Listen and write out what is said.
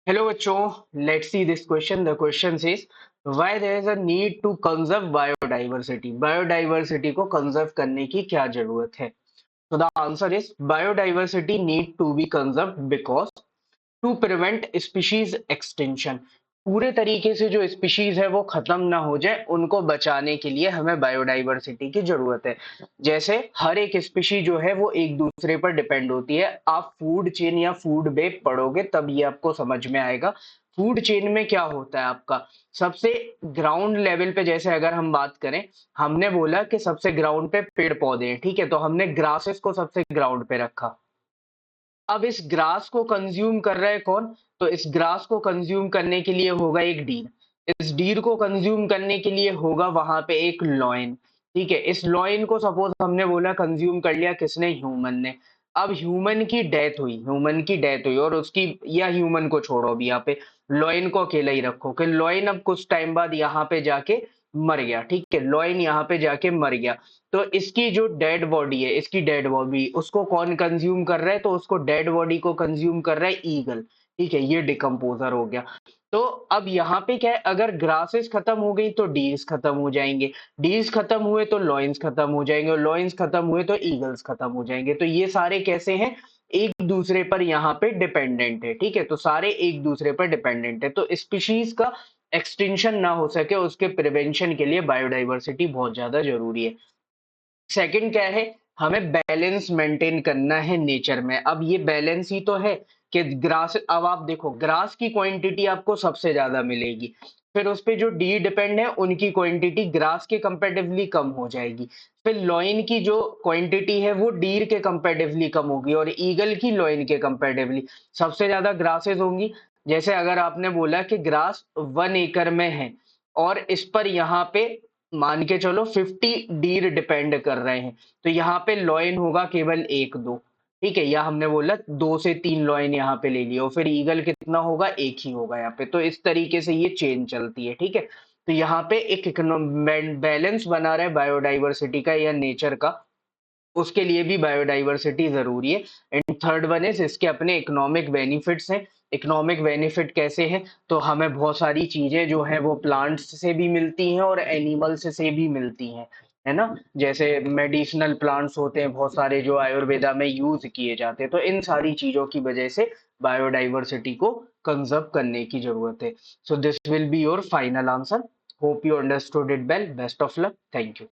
Hello बच्चों, let's see this question. The question says why there is a need to conserve biodiversity. Biodiversity को conserve करने की क्या जरूरत है? So the answer is biodiversity need to be conserved because to prevent species extinction. पूरे तरीके से जो स्पीशीज है वो खत्म ना हो जाए, उनको बचाने के लिए हमें बायोडाइवर्सिटी की जरूरत है। जैसे हर एक स्पीशी जो है वो एक दूसरे पर डिपेंड होती है। आप फूड चेन या फूड वेब पढ़ोगे तब ये आपको समझ में आएगा। फूड चेन में क्या होता है आपका, सबसे ग्राउंड लेवल पे जैसे अगर हम बात करें, हमने बोला कि सबसे ग्राउंड पे पेड़ पौधे हैं, ठीक है, तो हमने ग्रासेस को सबसे ग्राउंड पे रखा। अब इस ग्रास को कंज्यूम कर रहा है कौन? तो इस ग्रास को कंज्यूम करने के लिए होगा एक डीर। इस डीर को कंज्यूम करने के लिए होगा वहां पे एक लॉयन। ठीक है, इस लॉयन को सपोज हमने बोला कंज्यूम कर लिया किसने? ह्यूमन ने। अब ह्यूमन की डेथ हुई और उसकी, या ह्यूमन को छोड़ो अभी यहाँ पे, लॉयन को अकेला ही रखो कि लॉयन अब कुछ टाइम बाद यहाँ पे जाके मर गया। ठीक है, लॉयन यहाँ पे जाके मर गया। तो इसकी जो डेड बॉडी है, इसकी डेड बॉडी उसको कौन कंज्यूम कर रहा है? तो उसको डेड बॉडी को कंज्यूम कर रहा है ईगल। ठीक है, ये डिकम्पोजर हो गया। तो अब यहाँ पे क्या है, अगर ग्रासेस खत्म हो गई तो डीज खत्म हो जाएंगे, डीज खत्म हुए तो लॉयंस खत्म हो जाएंगे, और लॉयंस खत्म हुए तो ईगल्स खत्म हो जाएंगे। तो ये सारे कैसे हैं? एक दूसरे पर यहाँ पे डिपेंडेंट है। ठीक है, तो सारे एक दूसरे पर डिपेंडेंट है। तो स्पीशीज का एक्सटिंक्शन ना हो सके उसके प्रिवेंशन के लिए बायोडाइवर्सिटी बहुत ज्यादा जरूरी है। सेकंड क्या है, हमें बैलेंस मेंटेन करना है नेचर में। अब ये बैलेंस ही तो है कि ग्रास, अब आप देखो ग्रास की क्वांटिटी आपको सबसे ज्यादा मिलेगी, फिर उस पे जो डी डिपेंड है उनकी क्वांटिटी ग्रास के कंपेरेटिवली कम हो जाएगी, फिर लॉइन की जो क्वांटिटी है वो डीर के कंपेरेटिवली कम होगी, और ईगल की लॉइन के कंपेरेटिवली सबसे ज्यादा ग्रासेस होंगी। जैसे अगर आपने बोला कि ग्रास 1 एकड़ में है और इस पर यहाँ पे मान के चलो 50 डीर डिपेंड कर रहे हैं, तो यहाँ पे लॉइन होगा केवल एक दो। ठीक है, या हमने बोला 2 से 3 लॉइन यहाँ पे ले लिया, और फिर ईगल कितना होगा? एक ही होगा यहाँ पे। तो इस तरीके से ये चेन चलती है। ठीक है, तो यहाँ पे एक बैलेंस बना रहा है बायोडाइवर्सिटी का या नेचर का, उसके लिए भी बायोडाइवर्सिटी जरूरी है। एंड थर्ड वन इज इसके अपने इकोनॉमिक बेनिफिट्स हैं। इकोनॉमिक बेनिफिट कैसे हैं? तो हमें बहुत सारी चीजें जो है वो प्लांट्स से भी मिलती हैं और एनिमल्स से भी मिलती हैं, है ना। जैसे मेडिसिनल प्लांट्स होते हैं बहुत सारे जो आयुर्वेदा में यूज किए जाते हैं, तो इन सारी चीजों की वजह से बायोडाइवर्सिटी को कंजर्व करने की जरूरत है। So this will be your final answer. Hope you understood it well. Best of luck. Thank you.